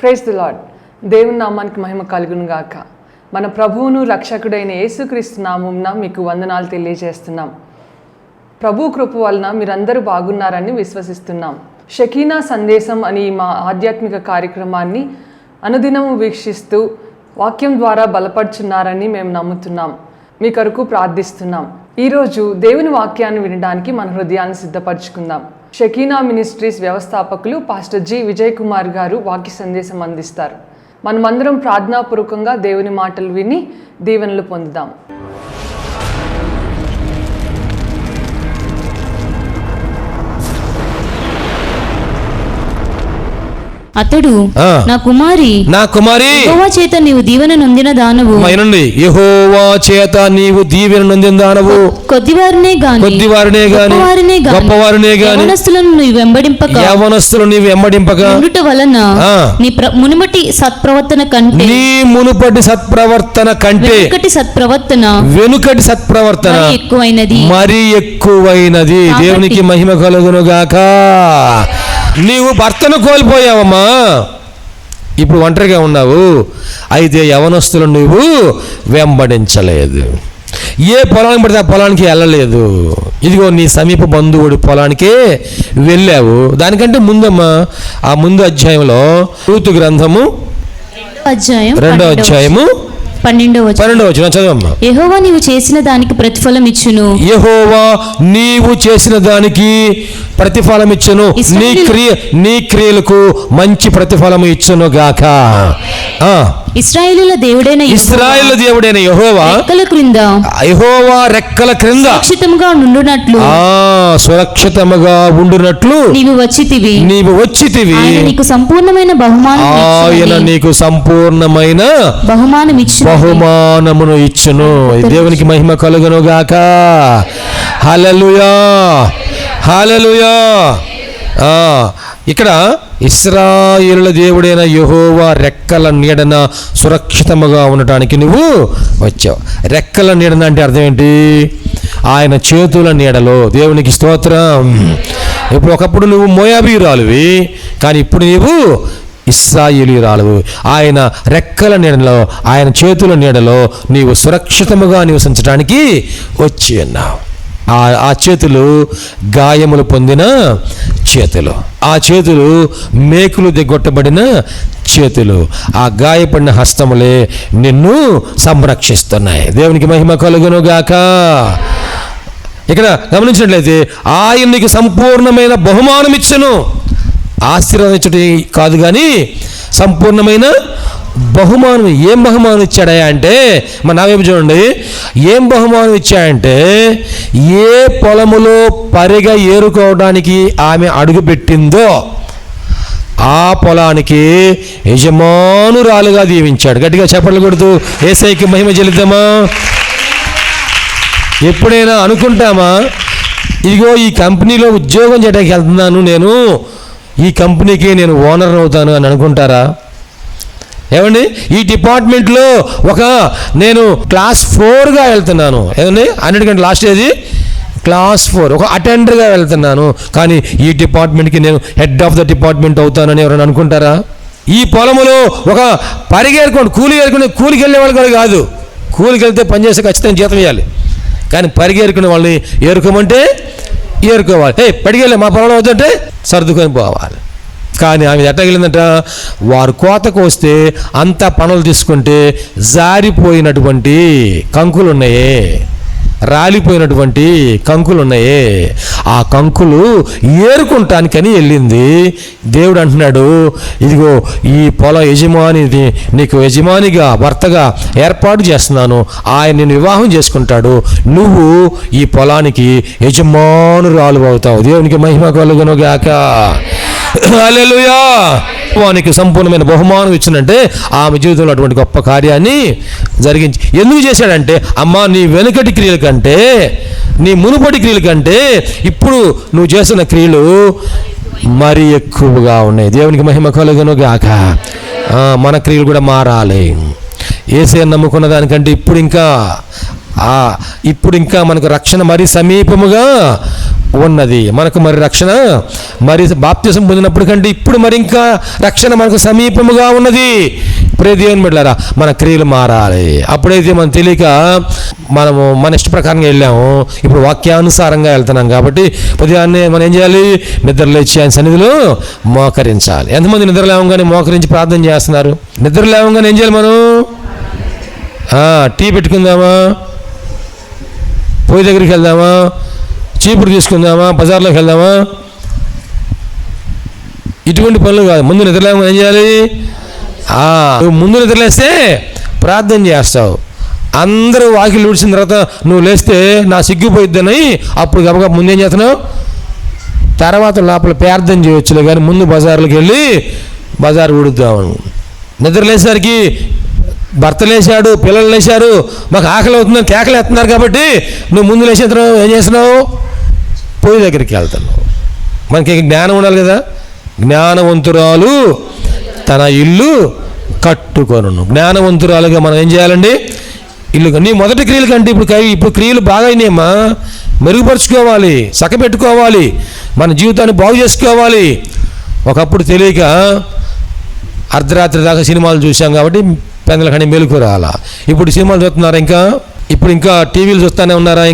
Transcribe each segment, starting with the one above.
Praise the lord. దేవుని నామానికి మహిమ కలుగును గాక. మన ప్రభువును రక్షకుడైన యేసుక్రీస్తు నామమున మీకు వందనాలు తెలియజేస్తున్నాం. ప్రభు కృప వలన మీరందరూ బాగున్నారని విశ్వసిస్తున్నాం. షకీనా సందేశం అని మా ఆధ్యాత్మిక కార్యక్రమాన్ని అనుదినము వీక్షిస్తూ వాక్యం ద్వారా బలపడుచున్నారని మేము నమ్ముతున్నాం. మీ కొరకు ప్రార్థిస్తున్నాం. ఈరోజు దేవుని వాక్యాన్ని వినడానికి మన హృదయాన్ని సిద్ధపరచుకుందాం. షకీనా మినిస్ట్రీస్ వ్యవస్థాపకులు పాస్టర్ జి విజయ్ కుమార్ గారు వాక్య సందేశం అందిస్తారు. మనమందరం ప్రార్థనాపూర్వకంగా దేవుని మాటలు విని దీవెనలు పొందుదాం. అతడు నా కుమారి యెహోవా చేత నీవు దీవెన నొందిన దానవు. యెహోవా చేత నీవు దీవెన నొందిన దానవు. కొద్దివారినే గాని గొప్పవారినే గాని యవనస్తులను నీవు వెంబడింపక ఉండుట వలన నీ మునుపటి సత్ప్రవర్తన కంటే వెనుకటి సత్ప్రవర్తన మరి ఎక్కువైనది. దేవునికి మహిమ కలుగును గాక. నీవు భర్తను కోల్పోయావమ్మా, ఇప్పుడు ఒంటరిగా ఉన్నావు. అయితే యవనస్తులను నువ్వు వెంబడించలేదు. ఏ పొలానికి పడితే ఆ పొలానికి వెళ్ళలేదు. ఇదిగో నీ సమీప బంధువుడి పొలానికే వెళ్ళావు. దానికంటే ముందమ్మా, ఆ ముందు అధ్యాయంలో రూతు గ్రంథము 2వ అధ్యాయము 12వ వచనం చదవమ్మా. యెహోవా నీవు చేసిన దానికి ప్రతిఫలం ఇచ్చును. యెహోవా నీవు చేసిన దానికి ప్రతిఫలం ఇచ్చును. నీ క్రియలకు మంచి ప్రతిఫలం ఇచ్చును గాక. ఇశ్రాయేలుల దేవుడైన యెహోవా రెక్కల క్రింద సురక్షితముగా ఉండునట్లు నీవు వచ్చితివి. ఆయన నీకు సంపూర్ణమైన బహుమానమును ఇచ్చును. దేవునికి మహిమ కలుగును గాక. హల్లెలూయా, హల్లెలూయా. ఇక్కడ ఇశ్రాయేలుల దేవుడైన యెహోవా రెక్కల నీడన సురక్షితముగా ఉండటానికి నువ్వు వచ్చావు. రెక్కల నీడన అంటే అర్థం ఏంటి? ఆయన చేతుల నీడలో. దేవునికి స్తోత్రం. ఇప్పుడు ఒకప్పుడు నువ్వు మోయాబీయురాలువి, కానీ ఇప్పుడు నీవు ఇశ్రాయేలీయురాలువు. ఆయన రెక్కల నీడలో, ఆయన చేతుల నీడలో నీవు సురక్షితముగా నివసించడానికి వచ్చి ఉన్నావు. ఆ చేతులు గాయములు పొందిన చేతులు, ఆ చేతులు మేకులు దిగొట్టబడిన చేతులు, ఆ గాయపడిన హస్తములే నిన్ను సంరక్షిస్తున్నాయి. దేవునికి మహిమ కలుగును గాక. ఇక్కడ గమనించినట్లయితే ఆయన నీకు సంపూర్ణమైన బహుమానం ఇచ్చును. ఆశీర్వదించడం కాదు కానీ సంపూర్ణమైన బహుమానం. ఏం బహుమానం ఇచ్చాడయా అంటే, మన నావేపు చూడండి, ఏం బహుమానం ఇచ్చాడంటే, ఏ పొలములో పరిగె ఏరుకోవడానికి ఆమె అడుగుపెట్టిందో ఆ పొలానికి యజమానురాలుగా దీవించాడు. గట్టిగా చప్పట్లు కొడుతూ యేసయ్యకి మహిమ చెల్లిద్దామా? ఎప్పుడైనా అనుకుంటామా, ఇదిగో ఈ కంపెనీలో ఉద్యోగం చేయడానికి వెళ్తున్నాను, నేను ఈ కంపెనీకి నేను ఓనర్ అవుతాను అని అనుకుంటారా? ఏమండి, ఈ డిపార్ట్మెంట్లో నేను క్లాస్ 4గా వెళ్తున్నాను. ఏమండి, అన్నిటికంటే లాస్ట్ ఏది? క్లాస్ 4. ఒక అటెండర్గా వెళ్తున్నాను, కానీ ఈ డిపార్ట్మెంట్కి నేను హెడ్ ఆఫ్ ద డిపార్ట్మెంట్ అవుతానని ఎవరైనా అనుకుంటారా? ఈ పొలములో కూలికి వెళ్ళే వాళ్ళు కూడా కాదు. కూలికి వెళ్తే పనిచేస్తే ఖచ్చితంగా జీతం ఇవ్వాలి, కానీ పరిగెరుకునే వాళ్ళని ఏరుకోమంటే ఏరుకోవాలి. పడిగెళ్ళే మా పొలంలో అవుతుంటే సర్దుకొని పోవాలి. కానీ ఆమె ఎట్టగలిందంట, వారు కోతకు వస్తే అంతా పనులు తీసుకుంటే జారిపోయినటువంటి కంకులు ఉన్నాయే, రాలిపోయినటువంటి కంకులు ఉన్నాయే, ఆ కంకులు ఏరుకుంటానికని వెళ్ళింది. దేవుడు అంటున్నాడు, ఇదిగో ఈ పొలం యజమానిది నీకు యజమానిగా భర్తగా ఏర్పాటు చేస్తున్నాను, ఆయన నిన్ను వివాహం చేసుకుంటాడు, నువ్వు ఈ పొలానికి యజమానురాలు అవుతావు. దేవునికి మహిమ కలుగును గాక. హల్లెలూయా. వానికి సంపూర్ణమైన బహుమానం ఇచ్చినంటే ఆమె జీవితంలో అటువంటి గొప్ప కార్యాన్ని జరిగించి. ఎందుకు చేశాడంటే, అమ్మా నీ వెనుకటి క్రియల కంటే, నీ మునుపటి క్రియల కంటే ఇప్పుడు నువ్వు చేస్తున్న క్రియలు మరీ ఎక్కువగా ఉన్నాయి. దేవునికి మహిమ కలుగును గాక. మన క్రియలు కూడా మారాలి. యేసయ్యను నమ్ముకున్న దానికంటే ఇప్పుడు ఇంకా ఇప్పుడు ఇంకా మనకు రక్షణ మరి సమీపముగా ఉన్నది. మనకు మరి రక్షణ మరి బాప్తిసం పొందినప్పుడు కంటే ఇప్పుడు మరి ఇంకా రక్షణ మనకు సమీపముగా ఉన్నది. ప్రియ దేవుని బిడ్డలారా, మన క్రియలు మారాలి. అప్పుడైతే మనం తెలియక మనము మన ఇష్ట ప్రకారంగా వెళ్ళాము, ఇప్పుడు వాక్యానుసారంగా వెళ్తున్నాం. కాబట్టి ఉదయాన్నే మనం ఏం చేయాలి? నిద్ర లేచి ఆయన సన్నిధిలో మోకరించాలి. ఎంతమంది నిద్ర లేవగానే మోకరించి ప్రార్థన చేస్తున్నారు? నిద్ర లేవగానే ఏం చేయాలి? మనం టీ పెట్టుకుందామా, పొయ్యి దగ్గరికి వెళ్దామా, చీపురు తీసుకుందామా, బజార్లోకి వెళ్దామా? ఇటువంటి పనులు కాదు. ముందు నిద్రలేమని ఏం చేయాలి? నువ్వు ముందు నిద్రలేస్తే ప్రార్థన చేస్తావు. అందరూ వాకిలు ఊడ్చిన తర్వాత నువ్వు లేస్తే నా సిగ్గిపోయిద్దని అప్పుడు గబగబ ముందేం చేస్తున్నావు? తర్వాత లోపల ప్రార్థన చేయొచ్చులే, కానీ ముందు బజార్లోకి వెళ్ళి బజార్ ఊడుద్దాము. నిద్ర లేసేసరికి భర్త లేచాడు, పిల్లలు లేచారు, మాకు ఆకలి అవుతుందని కేకలు ఎత్తున్నారు. కాబట్టి నువ్వు ముందు లేచిన తర్వాత ఏం చేస్తున్నావు? పొయ్యి దగ్గరికి వెళ్తున్నావు. మనకి జ్ఞానం ఉండాలి కదా. జ్ఞానవంతురాలు తన ఇల్లు కట్టుకొను. జ్ఞానవంతురాలుగా మనం ఏం చేయాలండి? ఇల్లు. నీ మొదటి క్రియల కంటే ఇప్పుడు క్రియలు బాగా అయినాయమ్మా. మెరుగుపరుచుకోవాలి, చక్కబెట్టుకోవాలి, మన జీవితాన్ని బాగు చేసుకోవాలి. ఒకప్పుడు తెలియక అర్ధరాత్రి దాకా సినిమాలు చూసాం కాబట్టి పెందల కానీ మెలకు రాలా. ఇప్పుడు సినిమాలు చూస్తున్నారా? ఇంకా టీవీలు చూస్తూనే ఉన్నారా?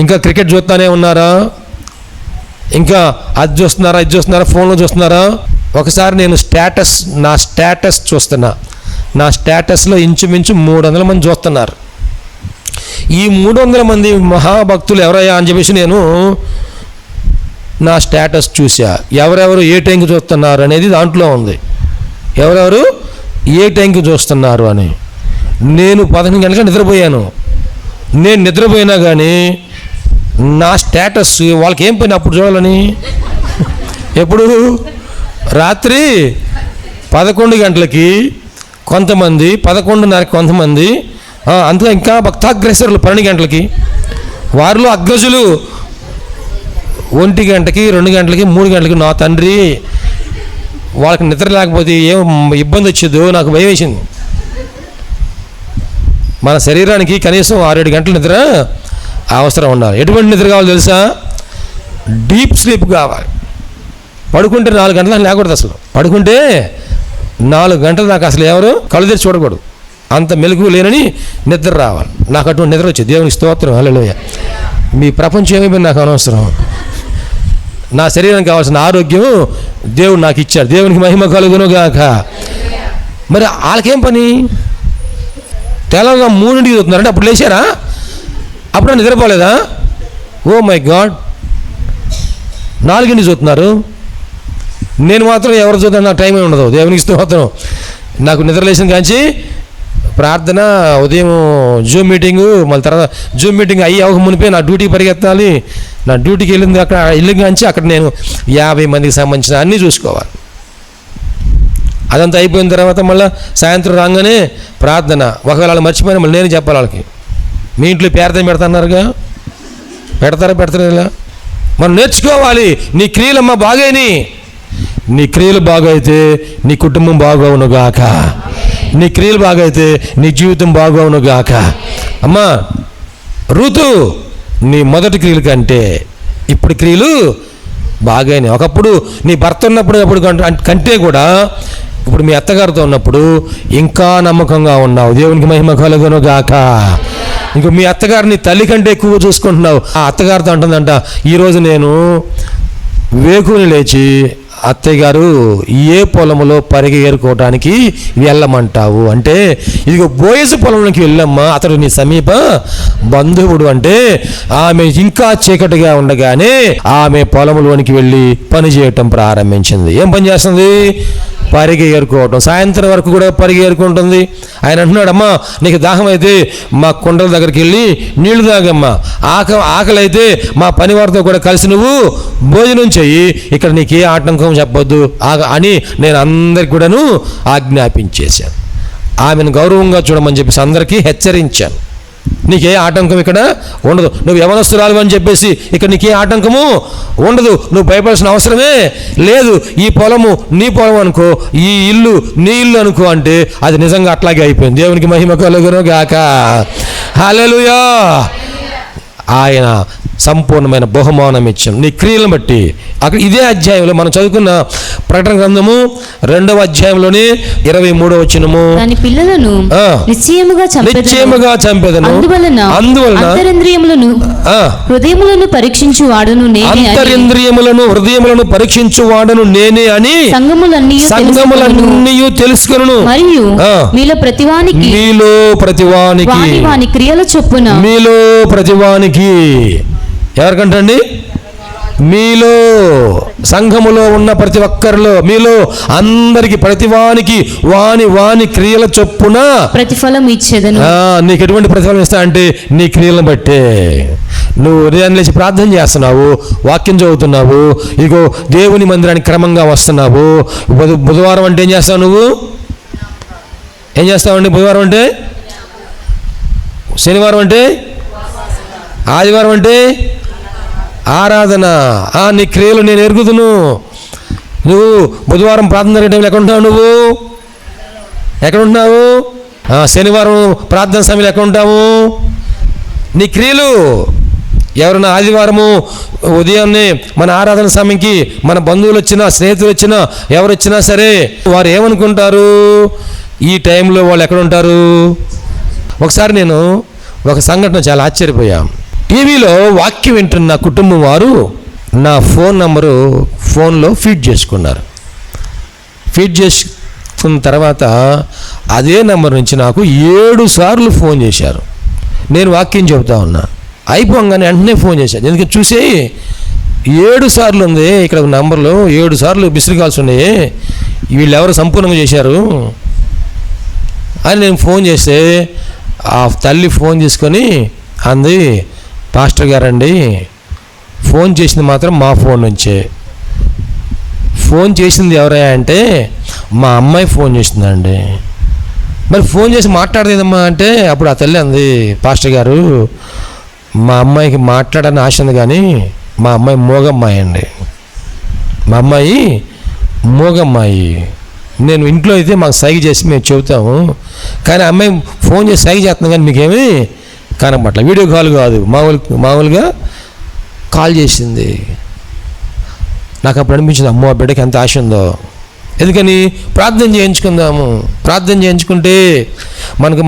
ఇంకా క్రికెట్ చూస్తూనే ఉన్నారా? ఇంకా అది చూస్తున్నారా? ఫోన్లో చూస్తున్నారా? ఒకసారి నేను నా స్టేటస్ చూస్తున్నా. నా స్టేటస్లో ఇంచుమించు 300 మంది చూస్తున్నారు. ఈ 300 మంది మహాభక్తులు ఎవరయ్యా అని చెప్పేసి నేను నా స్టేటస్ చూసా. ఎవరెవరు ఏ టైంకి చూస్తున్నారు అనేది దాంట్లో ఉంది. ఎవరెవరు ఏ టైంకి చూస్తున్నారు అని. నేను 11 గంటలకు నిద్రపోయాను. నేను నిద్రపోయినా కానీ నా స్టేటస్ వాళ్ళకి ఏం పని అప్పుడు చూడాలని? ఎప్పుడు? రాత్రి 11 గంటలకి కొంతమంది, 11:30కి కొంతమంది, అంతగా ఇంకా భక్తాగ్రసరులు 12 గంటలకి. వారిలో అగ్రజులు 1 గంటకి, 2 గంటలకి, 3 గంటలకి. నా తండ్రి, వాళ్ళకి నిద్ర లేకపోతే ఏం ఇబ్బంది వచ్చేదో నాకు భయం వేసింది. మన శరీరానికి కనీసం 6-7 గంటల నిద్ర అవసరం ఉండాలి. ఎటువంటి నిద్ర కావాలో తెలుసా? డీప్ స్లీప్ కావాలి. పడుకుంటే 4 గంటల దాకా లేకూడదు. అసలు పడుకుంటే 4 గంటల దాకా అసలు ఎవరు కళ్ళు తెరిచి చూడకూడదు. అంత మెలకువ లేనని నిద్ర రావాలి. నాకు అటువంటి నిద్ర వచ్చేది. దేవునికి స్తోత్రం, హల్లెలూయా. మీ ప్రపంచం ఏమైపోయింది నాకు అనవసరం. నా శరీరానికి కావాల్సిన ఆరోగ్యం దేవుడు నాకు ఇచ్చాడు. దేవునికి మహిమ కలుగును గాక. మరి వాళ్ళకేం పని? తెలంగాణ 3ంటికి చూస్తున్నారంటే అప్పుడు లేచారా? అప్పుడు నిద్రపోలేదా? ఓ మై గాడ్, 4ంటికి చూస్తున్నారు. నేను మాత్రం ఎవరు చూద్దాం, నాకు టైం ఉండదు. దేవునికి స్తోత్రం. నాకు నిద్ర లేచిన కాంచి ప్రార్థన, ఉదయం జూమ్ మీటింగు, మళ్ళీ తర్వాత జూమ్ మీటింగ్ అయ్యి అవ్వక మునిపే నా డ్యూటీకి పరిగెత్తాలి. నా డ్యూటీకి వెళ్ళిన కాంచి అక్కడ నేను 50 మందికి సంబంధించిన అన్నీ చూసుకోవాలి. అదంతా అయిపోయిన తర్వాత మళ్ళీ సాయంత్రం రాగానే ప్రార్థన. ఒకవేళ వాళ్ళు మర్చిపోయినా మళ్ళీ నేను చెప్పాలి వాళ్ళకి. మీ ఇంట్లో ప్రార్థన పెడతాన్నారుగా, పెడతారా ఇలా? మనం నేర్చుకోవాలి. నీ క్రియలమ్మా బాగైనాయి. నీ క్రియలు బాగైతే నీ కుటుంబం బాగవును గాక. నీ క్రియలు బాగైతే నీ జీవితం బాగవును గాక. అమ్మా ఋతు, నీ మొదటి క్రియల కంటే ఇప్పుడు క్రియలు బాగైనాయి. ఒకప్పుడు నీ భర్త ఉన్నప్పుడు కంటే కూడా ఇప్పుడు మీ అత్తగారితో ఉన్నప్పుడు ఇంకా నమ్మకంగా ఉన్నావు. దేవునికి మహిమ కలుగును గాక. ఇంకో మీ అత్తగారిని తల్లి కంటే ఎక్కువ చూసుకుంటున్నావు. ఆ అత్తగారితో అంటుందంట, ఈరోజు నేను వేకుని లేచి అత్తయ్య గారు ఏ పొలంలో పరిగె ఏరుకోవడానికి వెళ్ళమంటావు అంటే, ఇదిగో బోయజు పొలంలోకి వెళ్ళమ్మా, అతడు నీ సమీప బంధువుడు అంటే ఆమె ఇంకా చీకటిగా ఉండగానే ఆమె పొలంలోనికి వెళ్ళి పని చేయటం ప్రారంభించింది. ఏం పని చేస్తుంది? పరిగె ఏరుకోవటం. సాయంత్రం వరకు కూడా పరిగె ఏరుకుంటుంది. ఆయన అంటున్నాడు, అమ్మా నీకు దాహం అయితే మా కుండల దగ్గరికి వెళ్ళి నీళ్లు తాగమ్మా, ఆకలి అయితే మా పనివారితో కూడా కలిసి నువ్వు భోజనం చెయ్యి, ఇక్కడ నీకే ఆటంకం చెప్పొద్దు అని నేను అందరికి కూడాను ఆజ్ఞాపించేశాను. ఆమెను గౌరవంగా చూడమని చెప్పేసి అందరికీ హెచ్చరించాను. నీకే ఆటంకం ఇక్కడ ఉండదు. నువ్వు యవనస్తురాలు అని చెప్పేసి ఇక్కడ నీకే ఆటంకము ఉండదు. నువ్వు భయపడాల్సిన అవసరమే లేదు. ఈ పొలము నీ పొలం అనుకో, ఈ ఇల్లు నీ ఇల్లు అనుకో అంటే అది నిజంగా అట్లాగే అయిపోయింది. దేవునికి మహిమ కలుగును గాక. హల్లెలూయా. ఆయన సంపూర్ణమైన బహుమానం ఇచ్చాం నీ క్రియలను బట్టి. అక్కడ ఇదే అధ్యాయంలో మనం చదువుకున్న ప్రకటన గ్రంథము 2వ అధ్యాయంలోని 23వ వచనము, దాని పిల్లలను నిశ్చయముగా చంపెదను, అందువలన అంతరింద్రియములను హృదయములను పరీక్షించు వాడను నేనే అని సంఘములన్నీ తెలుసుకొనును. మరియు మీలో ప్రతివానికి వాని క్రియల చొప్పున మీలో ప్రతివానికి ఎవరికంటండి? మీలో సంఘములో ఉన్న ప్రతి ఒక్కరిలో మీలో అందరికి ప్రతివానికి వాని క్రియల చొప్పున ప్రతిఫలం ఇచ్చేదను. నీకు ఎటువంటి ప్రతిఫలం ఇస్తా అంటే నీ క్రియలను బట్టే. నువ్వు ఉదయం లేచి ప్రార్థన చేస్తున్నావు, వాక్యం చదువుతున్నావు, ఇగో దేవుని మందిరానికి క్రమంగా వస్తున్నావు. బుధవారం అంటే ఏం చేస్తావు? నువ్వు ఏం చేస్తావండి? బుధవారం అంటే, శనివారం అంటే, ఆదివారం అంటే ఆరాధన. నీ క్రియలు నేను ఎరుగుదును. నువ్వు బుధవారం ప్రార్థన జరిగే టైంలో ఎక్కడ ఉంటావు? నువ్వు ఎక్కడ ఉంటున్నావు? శనివారం ప్రార్థన సమయంలో ఎక్కడ ఉంటావు? నీ క్రియలు. ఎవరైనా ఆదివారము ఉదయాన్నే మన ఆరాధన సమయంకి మన బంధువులు వచ్చినా, స్నేహితులు వచ్చినా, ఎవరు వచ్చినా సరే వారు ఏమనుకుంటారు? ఈ టైంలో వాళ్ళు ఎక్కడ ఉంటారు? ఒకసారి నేను ఒక సంఘటన చాలా ఆశ్చర్యపోయాం. టీవీలో వాక్యం వింటున్న కుటుంబం వారు నా ఫోన్ నంబరు ఫోన్లో ఫీడ్ చేసుకున్నారు. ఫీడ్ చేసుకున్న తర్వాత అదే నెంబర్ నుంచి నాకు 7 సార్లు ఫోన్ చేశారు. నేను వాక్యం చెబుతా ఉన్నా, అయిపోగానే వెంటనే ఫోన్ చేశాను. ఎందుకంటే చూసే 7 సార్లు ఉంది ఇక్కడ నంబర్లో, 7 సార్లు మిస్డ్ కాల్స్ ఉన్నాయి, వీళ్ళు ఎవరు సంపూర్ణంగా చేశారు అని నేను ఫోన్ చేస్తే ఆ తల్లి ఫోన్ తీసుకొని అంది, పాస్టర్ గారండి, ఫోన్ చేసింది మాత్రం మా ఫోన్ నుంచే. ఫోన్ చేసింది ఎవరయ్యా అంటే మా అమ్మాయి ఫోన్ చేసిందండి. మరి ఫోన్ చేసి మాట్లాడదేదమ్మా అంటే అప్పుడు ఆ తల్లి అంది, పాస్టర్ గారు మా అమ్మాయికి మాట్లాడని ఆశ ఉంది కానీ మా అమ్మాయి మూగమ్మాయి అండి. మా అమ్మాయి మూగమ్మాయి. నేను ఇంట్లో అయితే మాకు సైగ చేసి మేము చెబుతాము, కానీ అమ్మాయి ఫోన్ చేసి సైగ చేస్తున్నాం కానీ మీకేమీ కనపట్ల. వీడియో కాల్ కాదు, మామూలుగా కాల్ చేసింది. నాకు అప్పుడు అనిపించింది, అమ్మో ఆ బిడ్డకి ఎంత ఆశ ఉందో. ఎందుకని? ప్రార్థన చేయించుకుందాము. ప్రార్థన చేయించుకుంటే మనకు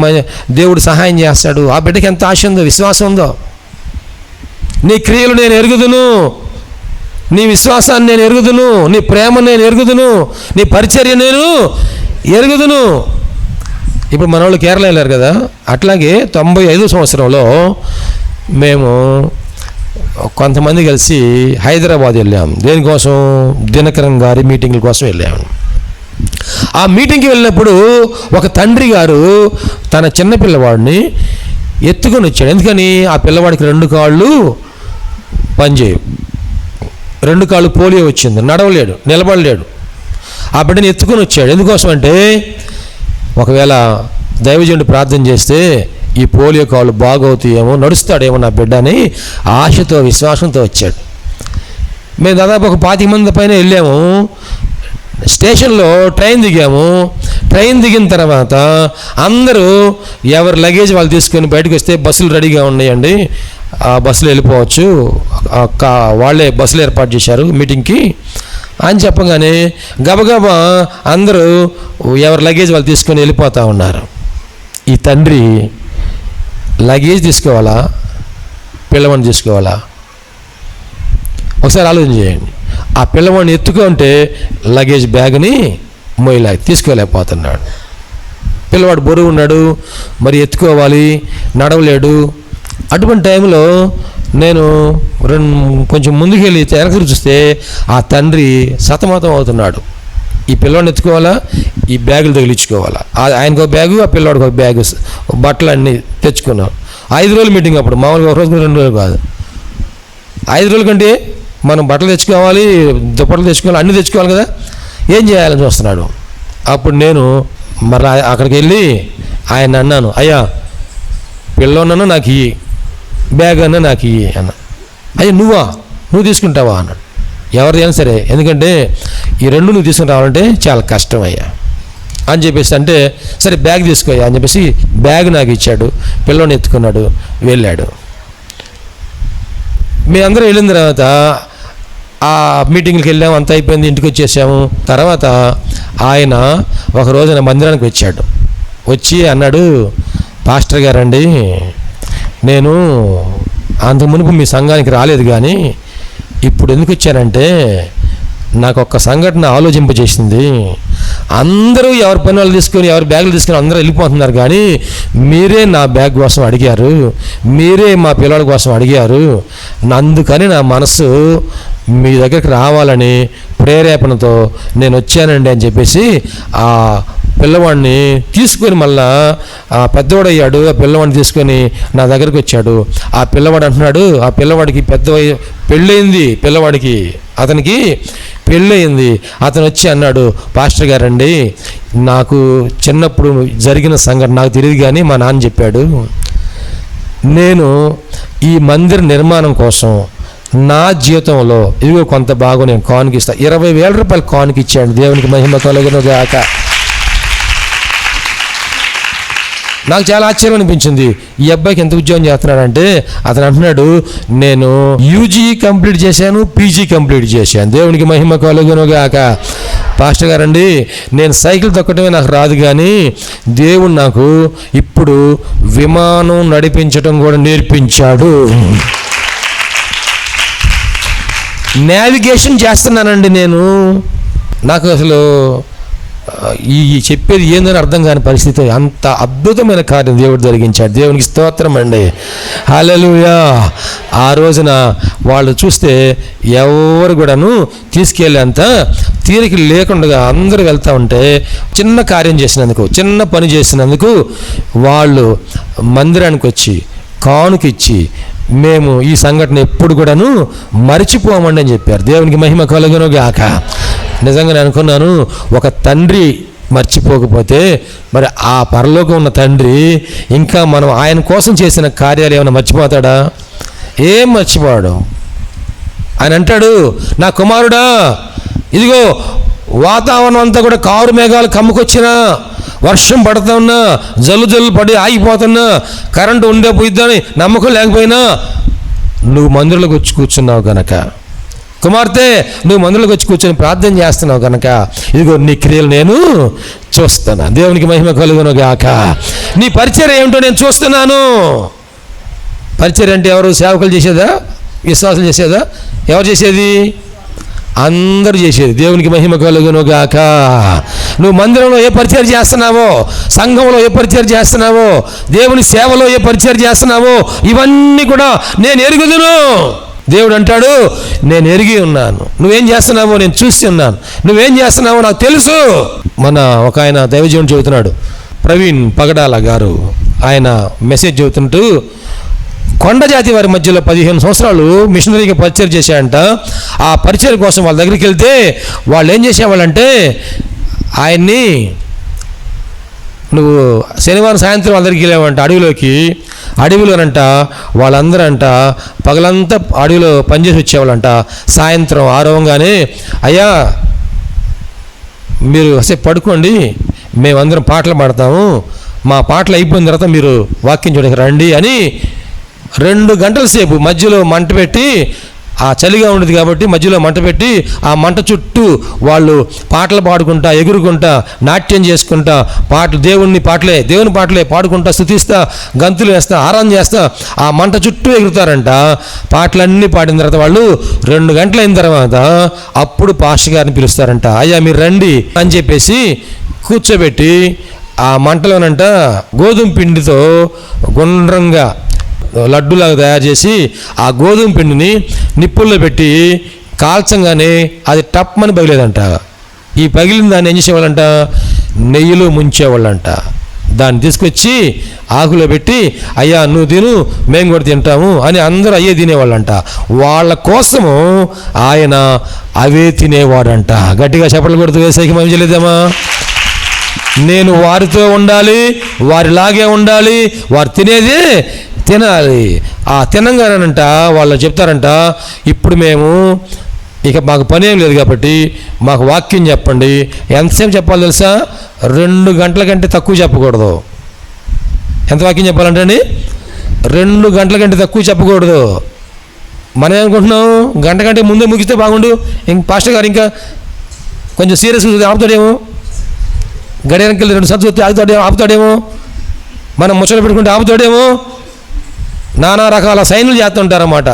దేవుడు సహాయం చేస్తాడు. ఆ బిడ్డకి ఎంత ఆశ ఉందో, విశ్వాసం ఉందో. నీ క్రియలు నేను ఎరుగుదును, నీ విశ్వాసాన్ని నేను ఎరుగుదును, నీ ప్రేమ నేను ఎరుగుదును, నీ పరిచర్య నేను ఎరుగుదును. ఇప్పుడు మన వాళ్ళు కేరళ వెళ్ళారు కదా, అట్లాగే 95వ సంవత్సరంలో మేము కొంతమంది కలిసి హైదరాబాద్ వెళ్ళాము. దేనికోసం? దినకరన్ గారి మీటింగ్ల కోసం వెళ్ళాము. ఆ మీటింగ్కి వెళ్ళినప్పుడు ఒక తండ్రి గారు తన చిన్న పిల్లవాడిని ఎత్తుకొని వచ్చాడు. ఎందుకని? ఆ పిల్లవాడికి 2 కాళ్ళు పనిచేయవు, 2 కాళ్ళు పోలియో వచ్చింది, నడవలేడు, నిలబడలేడు. ఆ బిడ్డని ఎత్తుకొని వచ్చాడు. ఎందుకోసం అంటే ఒకవేళ దైవజనుడు ప్రార్థన చేస్తే ఈ పోలియో కాళ్ళు బాగవుతాయేమో, నడుస్తాడేమో నా బిడ్డ అని ఆశతో, విశ్వాసంతో వచ్చాడు. మేము దాదాపు ఒక 25 మంది పైన వెళ్ళాము. స్టేషన్లో ట్రైన్ దిగాము. ట్రైన్ దిగిన తర్వాత అందరూ ఎవరి లగేజ్ వాళ్ళు తీసుకొని బయటకు వస్తే బస్సులు రెడీగా ఉన్నాయండి, ఆ బస్సులో వెళ్ళిపోవచ్చు, వాళ్ళే బస్సులు ఏర్పాటు చేశారు మీటింగ్కి అని చెప్పగానే గబగబా అందరూ ఎవరి లగేజ్ వాళ్ళు తీసుకొని వెళ్ళిపోతూ ఉన్నారు. ఈ తండ్రి లగేజ్ తీసుకోవాలా, పిల్లవాడిని తీసుకోవాలా? ఒకసారి ఆలోచన చేయండి. ఆ పిల్లవాడిని ఎత్తుకుంటే లగేజ్ బ్యాగ్ని తీసుకోలేకపోతున్నాడు. పిల్లవాడు బరువు ఉన్నాడు, మరి ఎత్తుకోవాలి, నడవలేడు. అటువంటి టైంలో నేను కొంచెం ముందుకు వెళ్ళి వెనక్కి చూస్తే ఆ తండ్రి సతమతం అవుతున్నాడు. ఈ పిల్లవాడిని ఎత్తుకోవాలా, ఈ బ్యాగులు తగిలించుకోవాలా? ఆయనకు ఒక బ్యాగు, ఆ పిల్లవాడికి ఒక బ్యాగు, బట్టలు అన్నీ తెచ్చుకున్నాం. 5 రోజులు మీటింగ్ అప్పుడు, మామూలుగా 1 రోజు 2 రోజులు కాదు. 5 రోజుల కంటే మనం బట్టలు తెచ్చుకోవాలి, దుప్పట్లు తెచ్చుకోవాలి, అన్నీ తెచ్చుకోవాలి కదా. ఏం చేయాలని చూస్తున్నాడు. అప్పుడు నేను మరి అక్కడికి వెళ్ళి ఆయన అన్నాను, అయ్యా పిల్లవాడినన్నా నాకు ఇయ్యి, బ్యాగ్ అన్నా నాకు ఇయ్యి అన్న. అయ్యా నువ్వు తీసుకుంటావా అన్నాడు. ఎవరిదైనా సరే, ఎందుకంటే ఈ 2 నువ్వు తీసుకుని రావాలంటే చాలా కష్టం అయ్యా అని చెప్పేసి అంటే, సరే బ్యాగ్ తీసుకోయా అని చెప్పేసి బ్యాగ్ నాకు ఇచ్చాడు. పిల్లోని ఎత్తుకున్నాడు, వెళ్ళాడు. మేమందరం వెళ్ళిన తర్వాత ఆ మీటింగ్కి వెళ్ళాము, అంత అయిపోయింది, ఇంటికి వచ్చేసాము. తర్వాత ఆయన ఒక రోజున మందిరానికి వచ్చాడు. వచ్చి అన్నాడు, పాస్టర్ గారండి, నేను అంత మునుపు మీ సంఘానికి రాలేదు, కానీ ఇప్పుడు ఎందుకు వచ్చానంటే నాకు ఒక్క సంఘటన ఆలోచింపజేసింది. అందరూ ఎవరి పని వాళ్ళు తీసుకొని, ఎవరి బ్యాగులు తీసుకొని అందరూ వెళ్ళిపోతున్నారు, కానీ మీరే నా బ్యాగ్ కోసం అడిగారు, మీరే మా పిల్లల కోసం అడిగారు. అందుకని నా మనసు మీ దగ్గరికి రావాలని ప్రేరేపణతో నేను వచ్చానండి అని చెప్పేసి ఆ పిల్లవాడిని తీసుకొని, మళ్ళా ఆ పెద్దవాడయ్యాడు, ఆ పిల్లవాడిని తీసుకొని నా దగ్గరికి వచ్చాడు. ఆ పిల్లవాడు అంటున్నాడు, ఆ పిల్లవాడికి పెళ్ళయింది, పిల్లవాడికి అతనికి పెళ్ళయింది. అతను వచ్చి అన్నాడు, పాస్టర్ గారండి, నాకు చిన్నప్పుడు జరిగిన సంఘటన నాకు తెలియదు, కానీ మా నాన్న చెప్పాడు, నేను ఈ మందిర నిర్మాణం కోసం నా జీవితంలో ఇదిగో కొంత భాగం నేను కానుకిస్తా. 20,000 రూపాయలు కానుకిచ్చాడు. దేవునికి మహిమ కలుగును గాక. నాకు చాలా ఆశ్చర్యం అనిపించింది. ఈ అబ్బాయికి ఎంత ఉద్యోగం చేస్తున్నాడంటే అతను అంటున్నాడు, నేను యూజీ కంప్లీట్ చేశాను, పీజీ కంప్లీట్ చేశాను. దేవునికి మహిమ కలుగును గాక. పాస్టర్ గారండి, నేను సైకిల్ తొక్కటమే నాకు రాదు, కానీ దేవుడు నాకు ఇప్పుడు విమానం నడిపించడం కూడా నేర్పించాడు. నావిగేషన్ చేస్తున్నానండి నేను. నాకు అసలు ఈ చెప్పేది ఏందని అర్థం కాని పరిస్థితి. అంత అద్భుతమైన కార్యం దేవుడు జరిగించాడు. దేవునికి స్తోత్రం అండి. హల్లెలూయా. ఆ రోజున వాళ్ళు చూస్తే ఎవరు కూడాను తీసుకెళ్ళేంత తీరిక లేకుండా అందరూ వెళ్తూ ఉంటే, చిన్న కార్యం చేసినందుకు, చిన్న పని చేసినందుకు వాళ్ళు మందిరానికి వచ్చి కానుకిచ్చి, మేము ఈ సంఘటన ఎప్పుడు కూడాను మరిచిపోమండి అని చెప్పారు. దేవునికి మహిమ కలుగును గాక. నిజంగా నేను అనుకున్నాను, ఒక తండ్రి మర్చిపోకపోతే మరి ఆ పరలోకం ఉన్న తండ్రి ఇంకా మనం ఆయన కోసం చేసిన కార్యాలు ఏమైనా మర్చిపోతాడా? ఏం మర్చిపోవడం. ఆయన అంటాడు, నా కుమారుడా, ఇదిగో వాతావరణం అంతా కూడా కారు మేఘాలు కమ్ముకొచ్చినా, వర్షం పడుతూ ఉన్నా, జల్లు పడి ఆగిపోతున్నా, కరెంటు ఉండే పోయిద్దని నమ్మకం లేకపోయినా, నువ్వు మందిరంలోకి వచ్చి కూర్చున్నావు కనుక, కుమార్తె నువ్వు మందిరంలోకి వచ్చి కూర్చొని ప్రార్థన చేస్తున్నావు కనుక, ఇదిగో నీ క్రియలు నేను చూస్తున్నా. దేవునికి మహిమ కలుగును గాక. నీ పరిచర్య ఏమిటో నేను చూస్తున్నాను. పరిచర్య అంటే ఎవరు? సేవకులు చేసేదా? విశ్వాసులు చేసేదా? ఎవరు చేసేది? అందరూ చేసేది. దేవునికి మహిమ కలుగును గాక. నువ్వు మందిరంలో ఏ పరిచయం చేస్తున్నావో, సంఘంలో ఏ పరిచయం చేస్తున్నావో, దేవుని సేవలో ఏ పరిచయం చేస్తున్నావో, ఇవన్నీ కూడా నేను ఎరుగుదును. దేవుడు అంటాడు, నేను ఎరిగి ఉన్నాను. నువ్వేం చేస్తున్నావో నేను చూసి ఉన్నాను. నువ్వేం చేస్తున్నావో నాకు తెలుసు. మన ఒక ఆయన దైవజీవుని చెబుతున్నాడు, ప్రవీణ్ పగడాల గారు. ఆయన మెసేజ్ చెబుతుంటూ, కొండ జాతి వారి మధ్యలో 15 సంవత్సరాలు మిషనరీగా పరిచయం చేశాడంట. ఆ పరిచయం కోసం వాళ్ళ దగ్గరికి వెళ్తే వాళ్ళు ఏం చేసేవాళ్ళంటే, ఆయన్ని నువ్వు శనివారం సాయంత్రం వాళ్ళ దగ్గరికి వెళ్ళావంట అడవిలోనంట వాళ్ళందరూ అంట పగలంతా అడవిలో పనిచేసి వచ్చేవాళ్ళంట. సాయంత్రం ఆరవంగానే, అయ్యా మీరు కాసేపు పడుకోండి, మేమందరం పాటలు పాడతాము, మా పాటలు అయిపోయిన తర్వాత మీరు వాక్యం చూడడానికి రండి అని 2 గంటల సేపు మధ్యలో మంట పెట్టి, ఆ చలిగా ఉండేది కాబట్టి మధ్యలో మంట పెట్టి, ఆ మంట చుట్టూ వాళ్ళు పాటలు పాడుకుంటా, ఎగురుకుంటా, నాట్యం చేసుకుంటా, దేవుని పాటలే పాడుకుంటా, స్తుతిస్తా, గంతులు వేస్తా, ఆరాధన చేస్తా, ఆ మంట చుట్టూ ఎగురుతారంట. పాటలన్నీ పాడిన తర్వాత వాళ్ళు 2 గంటలు అయిన తర్వాత అప్పుడు పాస్టర్ గారిని పిలుస్తారంట. అయ్యా మీరు రండి అని చెప్పేసి కూర్చోబెట్టి, ఆ మంటలోనంట గోధుమ పిండితో గుండ్రంగా లడ్డులాగా తయారు చేసి, ఆ గోధుమ పిండిని నిప్పుల్లో పెట్టి కాల్చంగానే అది టప్మని పగిలేదంట. ఈ పగిలిన దాన్ని ఏం చేసేవాళ్ళంట? నెయ్యిలో ముంచేవాళ్ళంట. దాన్ని తీసుకొచ్చి ఆకులో పెట్టి, అయ్యా నువ్వు తిను, మేము కూడా తింటాము అని అందరూ అయ్యే తినేవాళ్ళంట. వాళ్ళ కోసము ఆయన అవే తినేవాడంట. గట్టిగా చప్పట్లు కొడుతూ వేసేకి మేము చేయలేదేమా? నేను వారితో ఉండాలి, వారిలాగే ఉండాలి, వారు తినేది తినాలి. ఆ తినంగానంట వాళ్ళు చెప్తారంట, ఇప్పుడు మేము ఇక మాకు పని ఏం లేదు కాబట్టి మాకు వాక్యం చెప్పండి. ఎంతసేపు చెప్పాలి తెలుసా? 2 గంటల కంటే తక్కువ చెప్పకూడదు. ఎంత వాక్యం చెప్పాలంటే అండి, 2 గంటల కంటే తక్కువ చెప్పకూడదు. మనం ఏమనుకుంటున్నాం, గంట కంటే ముందే ముగిస్తే బాగుండు, ఇంక పాస్టర్ గారు ఇంకా కొంచెం సీరియస్గా ఆపుతాడేమో, గడియానికి వెళ్ళి 2 సంవత్సరాలు ఆపుతాడేమో, మనం ముచ్చట పెట్టుకుంటే ఆపుతాడేమో, నానా రకాల సైన్లు చేస్తుంటారన్నమాట.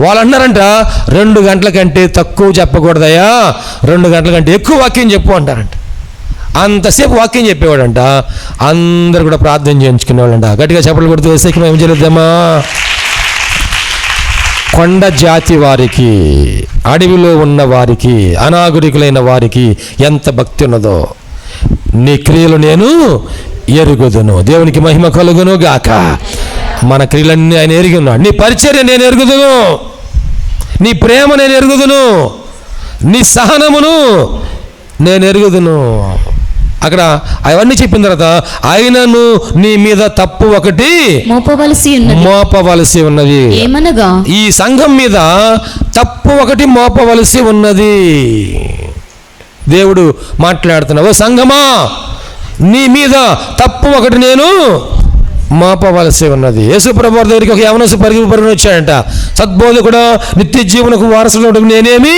వాళ్ళు అంటున్నారంట 2 గంటల కంటే తక్కువ చెప్పకూడదయ్యా, 2 గంటల కంటే ఎక్కువ వాక్యం చెప్పు అంటారంట. అంతసేపు వాక్యం చెప్పేవాడంట. అందరు కూడా ప్రార్థన చేయించుకునేవాళ్ళంట. గట్టిగా చెప్పలు కొడుతూ వేసేకి మేము చేద్దామా? కొండ జాతి వారికి, అడవిలో ఉన్న వారికి, అనాగరికులైన వారికి ఎంత భక్తి ఉన్నదో నీ క్రియలు నేను ఎరుగుదును. దేవునికి మహిమ కలుగును గాక. మన క్రియలన్నీ ఆయన ఎరిగి ఉన్నాడు. నీ పరిచర్య నేను ఎరుగుదును, నీ ప్రేమ నేను ఎరుగుదును, నీ సహనమును నేను ఎరుగుదును. అక్కడ అవన్నీ చెప్పిన తర్వాత ఆయనను నీ మీద తప్పు ఒకటి మోపవలసి ఉన్నది. ఏమనగా ఈ సంఘం మీద తప్పు ఒకటి మోపవలసి ఉన్నది. దేవుడు మాట్లాడుతున్నావు, సంఘమా నీ మీద తప్పు ఒకటి నేను మోపవలసి ఉన్నది. యేసుప్రభు వారి దగ్గరికి ఒక యవనసు పరిగెని వచ్చాడంట. సద్బోధకుడా, నిత్య జీవనకు వారసుడు నేనేమి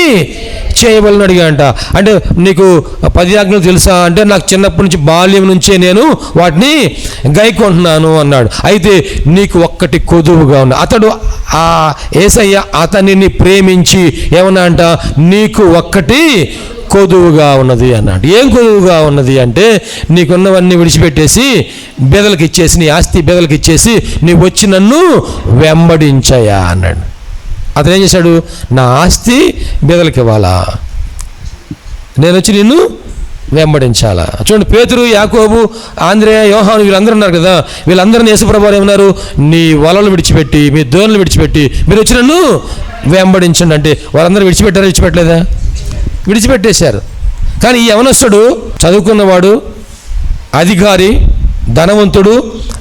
చేయవలని అడిగాడంట. అంటే నీకు 10 ఆజ్ఞలు తెలుసా అంటే, నాకు చిన్నప్పటి నుంచి బాల్యం నుంచే నేను వాటిని గైకొంటున్నాను అన్నాడు. అయితే నీకు ఒక్కటి కొదువుగా ఉంది. అతడు ఆ యేసయ్య అతనిని ప్రేమించి ఏమన్నా అంట, నీకు ఒక్కటి కొదువుగా ఉన్నది అన్నాడు. ఏం కొదువుగా ఉన్నది అంటే, నీకున్నవన్నీ విడిచిపెట్టేసి బెదలకు ఇచ్చేసి, నీ ఆస్తి బెదలకు ఇచ్చేసి నీవు వచ్చి నన్ను వెంబడించాయా అన్నాడు. అతను ఏం చేశాడు? నా ఆస్తి బెదలకు ఇవ్వాలా, నేను వచ్చి నిన్ను వెంబడించాలా. చూడండి, పేతురు, యాకోబు, ఆంద్రేయ, యోహాను వీళ్ళందరూ ఉన్నారు కదా. వీళ్ళందరినీ యేసుప్రభువు ఏమన్నారు? నీ వలలు విడిచిపెట్టి, మీ దోణులు విడిచిపెట్టి మీరు వచ్చి నన్ను వెంబడించండి అంటే, వాళ్ళందరూ విడిచిపెట్టారా? విడిచిపెట్టలేదా? విడిచిపెట్టేశారు. కానీ ఈ యవనస్తుడు చదువుకున్నవాడు, అధికారి, ధనవంతుడు,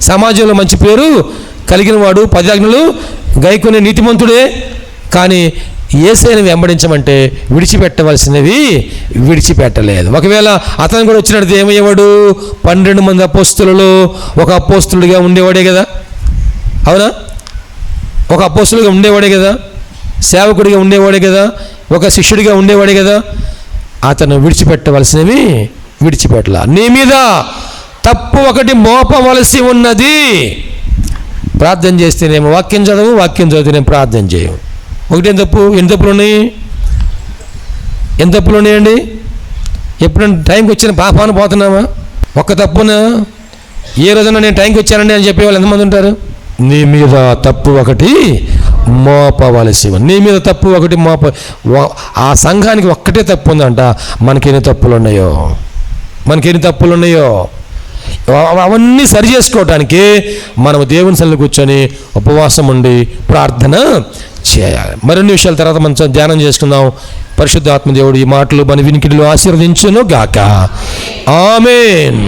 సమాజంలో మంచి పేరు కలిగిన వాడు, 10 ఆజ్ఞలు గైకొనే నీతిమంతుడే. కానీ యేసయ్యను వెంబడించమంటే విడిచిపెట్టవలసినవి విడిచిపెట్టలేదు. ఒకవేళ అతను కూడా వచ్చినట్టు ఏమయ్యేవాడు? 12 మంది అపోస్తులలో ఒక అపోస్తులుడిగా ఉండేవాడే కదా. అవునా? ఒక అపోస్తులుగా ఉండేవాడే కదా, సేవకుడిగా ఉండేవాడే కదా, ఒక శిష్యుడిగా ఉండేవాడే కదా. అతను విడిచిపెట్టవలసినవి విడిచిపెట్టలా. నీ మీద తప్పు ఒకటి మోపవలసి ఉన్నది. ప్రార్థన చేస్తేనేమో వాక్యం చదవు, వాక్యం చదివితేనేమో ప్రార్థన చేయవు. ఒకటేం తప్పు? ఎన్ని తప్పులు ఉన్నాయి? ఎన్ని తప్పులు ఉన్నాయండి? ఎప్పుడైనా టైంకి వచ్చిన పాపాను పోతున్నామా? ఒక్క తప్పున ఏ రోజున నేను టైంకి వచ్చానండి అని చెప్పేవాళ్ళు ఎంతమంది ఉంటారు? నీ మీద తప్పు ఒకటి మోపవలసి, నీ మీద తప్పు ఒకటి ఆ సంఘానికి ఒక్కటే తప్పు ఉందంట. మనకెన్ని తప్పులు ఉన్నాయో, మనకెన్ని తప్పులు ఉన్నాయో అవన్నీ సరి చేసుకోవటానికి మనం దేవుని సన్నిధిలో కూర్చొని ఉపవాసం ఉండి ప్రార్థన చేయాలి. మరిన్ని విషయాల తర్వాత మనం ధ్యానం చేసుకుందాం. పరిశుద్ధాత్మ దేవుడు ఈ మాటలు మన వినికిడిలో ఆశీర్వదించును గాక. ఆమేన్.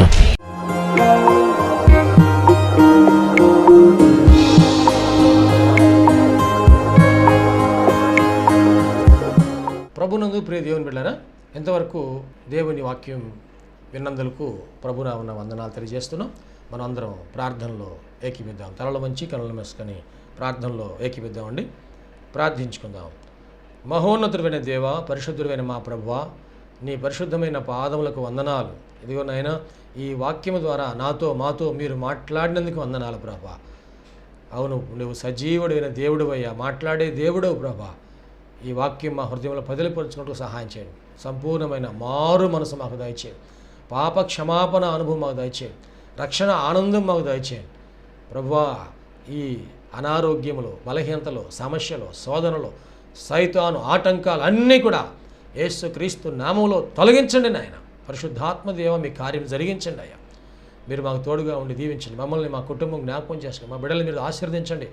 ప్రభునందు ప్రియ దేవుని బిడ్డలారా, ఎంతవరకు దేవుని వాక్యం విన్నందులకు ప్రభునామమున వందనాలు తెలియజేస్తున్నాం. మనం అందరం ప్రార్థనలో ఏకీపిద్దాం. తలలు వంచి కనులు మూసుకొని ప్రార్థనలో ఏకీపిద్దామండి. ప్రార్థించుకుందాం. మహోన్నతుడైన దేవ, పరిశుద్ధుడైన మా ప్రభువా, నీ పరిశుద్ధమైన పాదములకు వందనాలు. ఇదిగో నాయనా, ఈ వాక్యము ద్వారా నాతో మాతో మీరు మాట్లాడినందుకు వందనాలు ప్రభా. అవును, నువ్వు సజీవుడైన దేవుడు అయ్యా, మాట్లాడే దేవుడవు ప్రభా. ఈ వాక్యం మా హృదయంలో పదిలిపరుచుకుంటూ సహాయం చేయండి. సంపూర్ణమైన మారు మనసు మాకు దయచేయండి. పాప క్షమాపణ అనుభవం మాకు దయచేయండి. రక్షణ ఆనందం మాకు దయచేయండి ప్రభువా. ఈ అనారోగ్యములు, బలహీనతలు, సమస్యలు, శోధనలు, సైతాను ఆటంకాలు అన్నీ కూడా యేసుక్రీస్తు నామములో తొలగించండి నాయన. పరిశుద్ధాత్మ దేవ, మీ కార్యం జరిగించండి అయ్యా. మీరు మాకు తోడుగా ఉండి దీవించండి. మమ్మల్ని, మా కుటుంబం జ్ఞాపకం చేసుకోండి. మా బిడ్డలు మీరు ఆశీర్వదించండి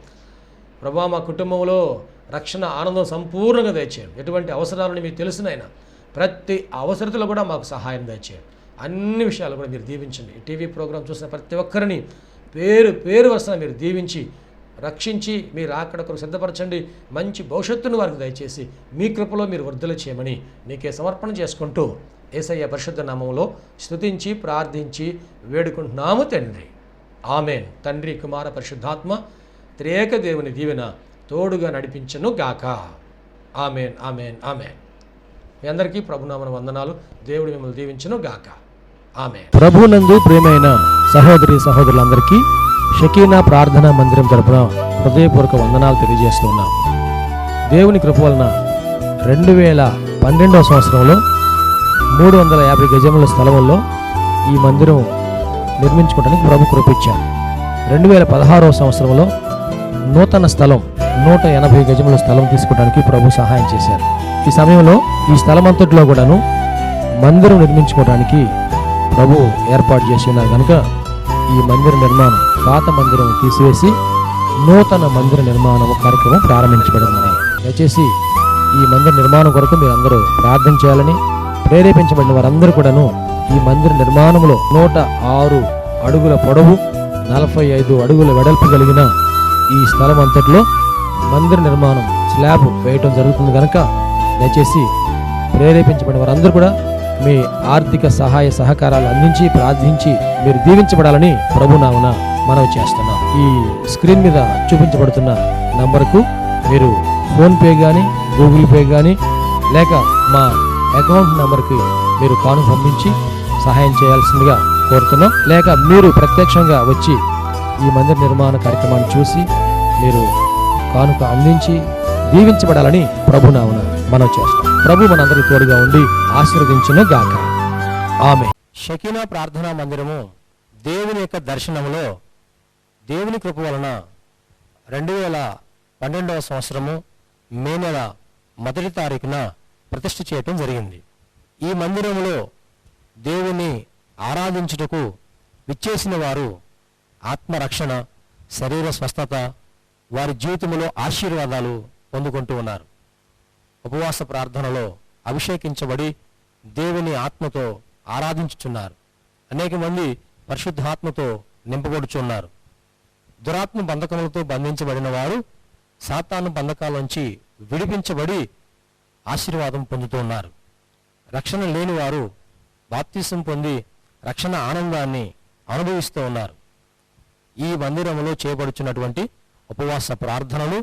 ప్రభువా. మా కుటుంబంలో రక్షణ ఆనందం సంపూర్ణంగా దయచేయండి. ఎటువంటి అవసరాలని మీకు తెలుసునైనా ప్రతి అవసరతలో కూడా మాకు సహాయం దయచేయండి. అన్ని విషయాలు కూడా మీరు దీవించండి. ఈ టీవీ ప్రోగ్రాం చూసిన ప్రతి ఒక్కరిని పేరు పేరు వరుసన మీరు దీవించి రక్షించి మీరు అక్కడ కొరకు సిద్ధపరచండి. మంచి భవిష్యత్తును వారికి దయచేసి మీ కృపలో మీరు వర్ధలు చేయమని నీకే సమర్పణ చేసుకుంటూ యేసయ్య పరిశుద్ధ నామములో స్తుతించి ప్రార్థించి వేడుకుంటున్నాము తండ్రి. ఆమెన్. తండ్రి, కుమార, పరిశుద్ధాత్మ త్రియేక దేవుని దీవెన తోడుగా నడిపించను గాక. Amen, amen, amen. మీ అందరికీ ప్రభునామన వందనాలు. దేవుడు మిమ్మల్ని దీవించును గాక. ఆమెన్. ప్రభునందు ప్రియమైన సహోదరి సహోదరులందరికీ షకీనా ప్రార్థనా మందిరం తరపున హృదయపూర్వక వందనాలు తెలియజేస్తున్నాం. దేవుని కృప వలన 2012వ సంవత్సరంలో 350 గజముల స్థలంలో ఈ మందిరం నిర్మించుకోవడానికి ప్రభు కృపించారు. 2016వ సంవత్సరంలో నూతన స్థలం 180 గజముల స్థలం తీసుకోవడానికి ప్రభు సహాయం చేశారు. ఈ సమయంలో ఈ స్థలం అంతట్లో కూడాను మందిరం నిర్మించుకోవడానికి ప్రభు ఏర్పాటు చేసి ఉన్నారు కనుక ఈ మందిర నిర్మాణం, పాత మందిరం తీసివేసి నూతన మందిర నిర్మాణం కార్యక్రమం ప్రారంభించబడింది. దయచేసి ఈ మందిర నిర్మాణం కొరకు మీరు అందరూ ప్రార్థన చేయాలని, ప్రేరేపించబడిన వారందరూ కూడాను ఈ మందిర నిర్మాణంలో 106 అడుగుల పొడవు 45 అడుగుల వెడల్పు కలిగిన ఈ స్థలం అంతట్లో మందిర నిర్మాణం స్లాబ్ వేయటం జరుగుతుంది కనుక దయచేసి ప్రేరేపించబడిన వారందరూ కూడా మీ ఆర్థిక సహాయ సహకారాలు అందించి ప్రార్థించి మీరు దీవించబడాలని ప్రభునామన మనవి చేస్తున్నాం. ఈ స్క్రీన్ మీద చూపించబడుతున్న నంబర్కు మీరు ఫోన్పే కానీ, గూగుల్ పే కానీ, లేక మా అకౌంట్ నంబర్కి మీరు కానుక పంపించి సహాయం చేయాల్సిందిగా కోరుతున్నాం. లేక మీరు ప్రత్యక్షంగా వచ్చి ఈ మందిర నిర్మాణ కార్యక్రమాన్ని చూసి మీరు కానుక అందించి దీవించబడాలని ప్రభునామన మనం చేస్తాం. ప్రభు మనందరికీ తోడుగా ఉండి ఆశీర్వదించును గాక. ఆమె. షకీనా ప్రార్థనా మందిరము దేవుని యొక్క దర్శనములో దేవుని కృప వలన 2012వ సంవత్సరము మే నెల 1వ తారీఖున ప్రతిష్ఠ చేయటం జరిగింది. ఈ మందిరములో దేవుని ఆరాధించుటకు విచ్చేసిన వారు ఆత్మరక్షణ, శరీర స్వస్థత, వారి జీవితంలో ఆశీర్వాదాలు పొందుకుంటూ ఉన్నారు. ఉపవాస ప్రార్థనలో అభిషేకించబడి దేవుని ఆత్మతో ఆరాధించుచున్నారు. అనేక మంది పరిశుద్ధాత్మతో నింపబడుచున్నారు. దురాత్మ బంధకములతో బంధించబడిన వారు సాతాను బంధకాల విడిపించబడి ఆశీర్వాదం పొందుతూ ఉన్నారు. రక్షణ లేని వారు బాప్తిసం పొంది రక్షణ ఆనందాన్ని అనుభవిస్తూ ఉన్నారు. ఈ మందిరంలో చేయబడుచున్నటువంటి ఉపవాస ప్రార్థనలు,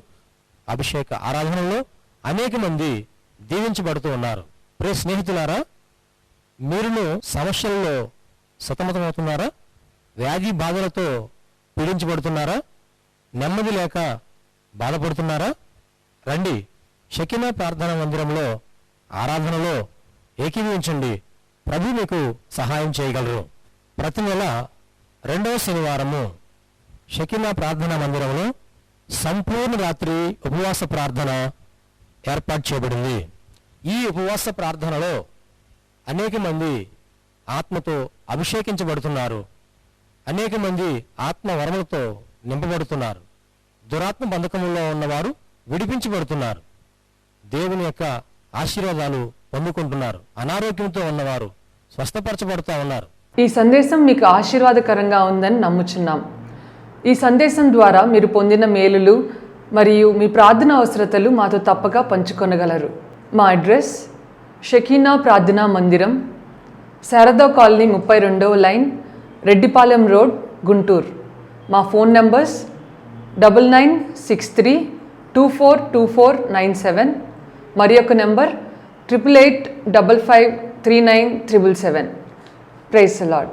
అభిషేక ఆరాధనలో అనేక మంది దీవించబడుతూ ఉన్నారు. ప్రియ స్నేహితులారా, మీరును సమస్యల్లో సతమతమవుతున్నారా? వ్యాధి బాధలతో పీడించబడుతున్నారా? నెమ్మది లేక బాధపడుతున్నారా? రండి, షకీనా ప్రార్థనా మందిరంలో ఆరాధనలో ఏకీభవించండి. ప్రభు మీకు సహాయం చేయగలరు. ప్రతి నెల 2వ శనివారము షకీనా ప్రార్థనా మందిరంలో సంపూర్ణ రాత్రి ఉపవాస ప్రార్థన ఏర్పాటు చేయబడింది. ఈ ఉపవాస ప్రార్థనలో అనేక మంది ఆత్మతో అభిషేకించబడుతున్నారు. అనేక మంది ఆత్మ వరములతో నింపబడుతున్నారు. దురాత్మ బంధకముల్లో ఉన్నవారు విడిపించబడుతున్నారు. దేవుని యొక్క ఆశీర్వాదాలు పొందుకుంటున్నారు. అనారోగ్యంతో ఉన్నవారు స్వస్థపరచబడుతూ ఉన్నారు. ఈ సందేశం మీకు ఆశీర్వాదకరంగా ఉందని నమ్ముచున్నాం. ఈ సందేశం ద్వారా మీరు పొందిన మేలులు మరియు మీ ప్రార్థన అవసరతలు మాతో తప్పక పంచుకొనగలరు. మా అడ్రస్ షకీనా ప్రార్థనా మందిరం, శారదా కాలనీ 32వ లైన్, రెడ్డిపాలెం రోడ్, గుంటూరు. మా ఫోన్ నంబర్స్ 9963242497, మరి ఒక నెంబర్ 8885539777. Praise the lord.